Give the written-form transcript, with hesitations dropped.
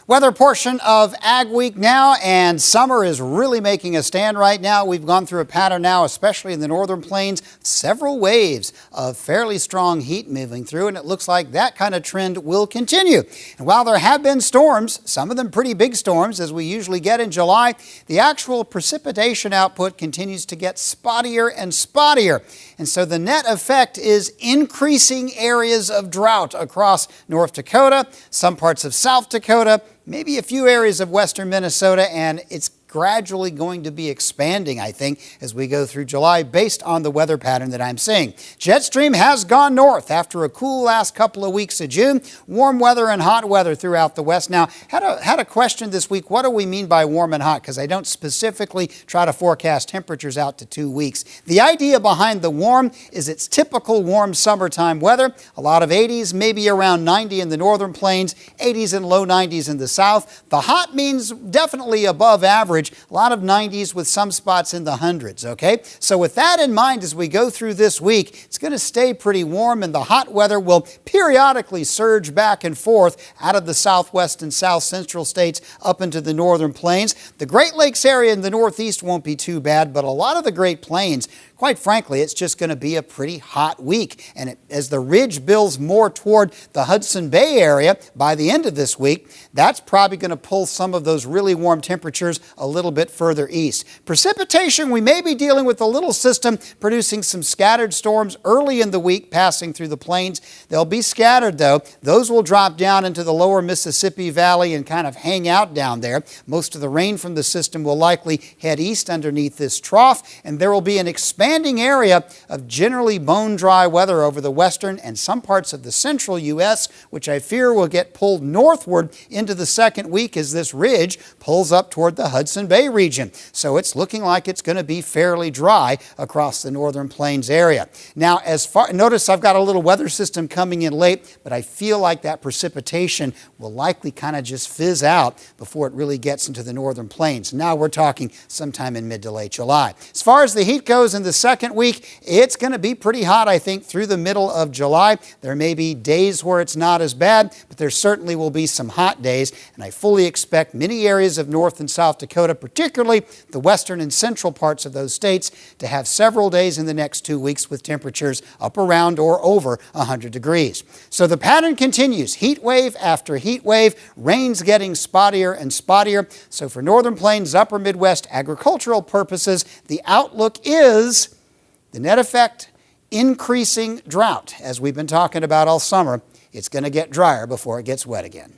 Weather portion of Ag Week now, and summer is really making a stand right now. We've gone through a pattern now, especially in the northern plains, several waves of fairly strong heat moving through, and it looks like that kind of trend will continue. And while there have been storms, some of them pretty big storms as we usually get in July, the actual precipitation output continues to get spottier and spottier. And so the net effect is increasing areas of drought across North Dakota, some parts of South Dakota, maybe a few areas of western Minnesota, and it's gradually going to be expanding, I think, as we go through July based on the weather pattern that I'm seeing. Jet stream has gone north after a cool last couple of weeks of June. Warm weather and hot weather throughout the west. Now, had a question this week, what do we mean by warm and hot? Because I don't specifically try to forecast temperatures out to 2 weeks. The idea behind the warm is it's typical warm summertime weather. A lot of 80s, maybe around 90 in the northern plains, 80s and low 90s in the south. The hot means definitely above average. A lot of 90s with some spots in the hundreds, okay? So with that in mind, as we go through this week, it's going to stay pretty warm, and the hot weather will periodically surge back and forth out of the southwest and south central states up into the northern plains. The Great Lakes area in the northeast won't be too bad, but a lot of the Great Plains, quite frankly, it's just going to be a pretty hot week. And as the ridge builds more toward the Hudson Bay area by the end of this week, that's probably going to pull some of those really warm temperatures a little bit further east. Precipitation, we may be dealing with a little system producing some scattered storms early in the week passing through the plains. They'll be scattered, though. Those will drop down into the lower Mississippi Valley and kind of hang out down there. Most of the rain from the system will likely head east underneath this trough, and there will be an expanding area of generally bone-dry weather over the western and some parts of the central U.S., which I fear will get pulled northward into the second week as this ridge pulls up toward the Hudson Bay region. So it's looking like it's going to be fairly dry across the northern plains area. Now, notice I've got a little weather system coming in late, but I feel like that precipitation will likely kind of just fizz out before it really gets into the northern plains. Now we're talking sometime in mid to late July. As far as the heat goes in the second week, it's going to be pretty hot, I think, through the middle of July. There may be days where it's not as bad, but there certainly will be some hot days, and I fully expect many areas of North and South Dakota, particularly the western and central parts of those states, to have several days in the next 2 weeks with temperatures up around or over 100 degrees. So the pattern continues, heat wave after heat wave, rain's getting spottier and spottier. So for northern plains, upper Midwest agricultural purposes, the outlook is the net effect, increasing drought. As we've been talking about all summer, it's going to get drier before it gets wet again.